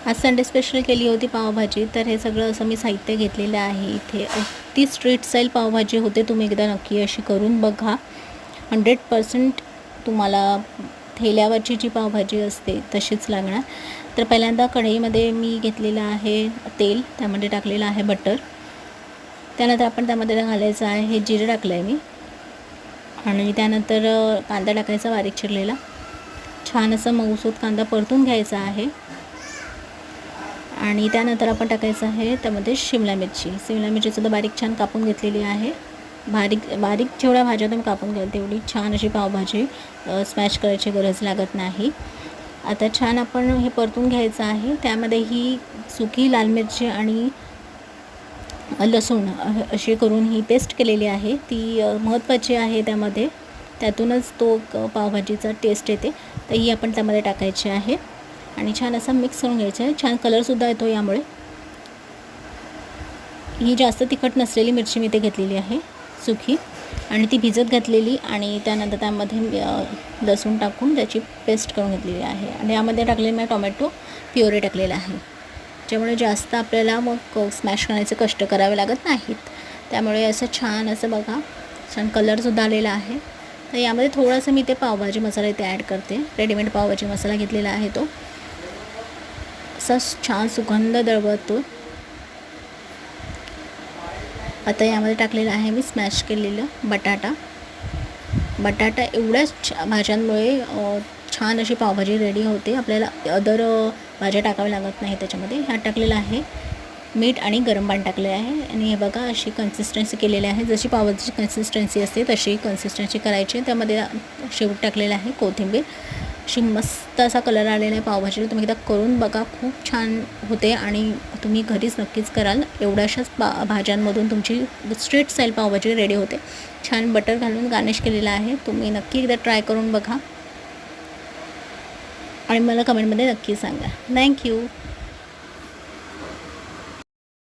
आज Sunday special केली होती पावभाजी. तर हे सगळं असं मी साहित्य घेतलेलं आहे इथे. ती स्ट्रीट स्टाईल पावभाजी होते. तुम्ही एकदा नक्की अशी करून बघा. 100% तुम्हाला ठेल्यावरची जी पावभाजी असते तशीच लागणार. तर पहिल्यांदा कढईमध्ये मी घेतलेलं आहे तेल, त्यामध्ये टाकलेलं आहे बटर. त्यानंतर आपण त्यामध्ये घालायचं आहे हे जिरं टाकलं आहे मी, आणि त्यानंतर कांदा टाकायचा बारीक चिरलेला. छान असं मऊसूत कांदा परतून घ्यायचा आहे. आणि त्यानंतर आपण टाकायचं आहे त्यामध्ये शिमला मिरचीसुद्धा बारीक छान कापून घेतलेली आहे. बारीक जेवढ्या भाज्या तुम्ही कापून घ्याल तेवढी छान अशी पावभाजी स्मॅश करायची गरज लागत नाही. आता छान आपण हे परतून घ्यायचं आहे. त्यामध्ये ही सुकी लाल मिरची आणि लसूण अशी करून ही पेस्ट केलेली आहे. ती महत्त्वाची आहे त्यामध्ये. त्यातूनच तो पावभाजीचा टेस्ट येते. तर ही आपण त्यामध्ये टाकायची आहे आणि छान असं मिक्स करून घ्यायचं आहे. छान कलरसुद्धा येतो यामुळे. ही जास्त तिखट नसलेली मिरची मी इथे घेतलेली आहे सुकी, आणि ती भिजत घातलेली, आणि त्यानंतर त्यामध्ये लसूण टाकून त्याची पेस्ट करून घेतलेली आहे. आणि यामध्ये टाकलेलं मी टोमॅटो प्युरे टाकलेला आहे, ज्यामुळे जास्त आपल्याला मग स्मॅश करण्याचे कष्ट करावे लागत नाहीत. त्यामुळे असं छान असं बघा, छान कलरसुद्धा आलेला आहे. तर यामध्ये थोडंसं मी ते पावभाजी मसाला इथे ॲड करते. रेडीमेड पावभाजी मसाला घेतलेला आहे तो. असा छान सुगंध दरवळतो. आता यामध्ये टाकलेलं आहे मी स्मॅश केलेलं बटाटा. एवढ्याच भाज्यांमुळे छान अशी पावभाजी रेडी होते. आपल्याला अदर भाज्या टाकाव्या लागत नाही त्याच्यामध्ये. ह्यात टाकलेलं आहे मीठ आणि गरम पाणी टाकले आहे. आणि हे बघा अशी कन्सिस्टन्सी केलेली आहे. जशी पावभाजीची कन्सिस्टन्सी असते तशी कन्सिस्टन्सी करायची. त्यामध्ये शेवट टाकलेलं आहे कोथिंबीर. अशी मस्त असा कलर आलेला आहे पावभाजीला. तुम्ही एकदा करून बघा, खूप छान होते आणि तुम्ही घरीच नक्कीच कराल. एवढ्याशाच भाज्यांमधून तुमची स्ट्रीट स्टाईल पावभाजी रेडी होते. छान बटर घालून गार्निश केलेलं आहे. तुम्ही नक्की एकदा ट्राय करून बघा आणि मला कमेंटमध्ये नक्की सांगा. थँक्यू.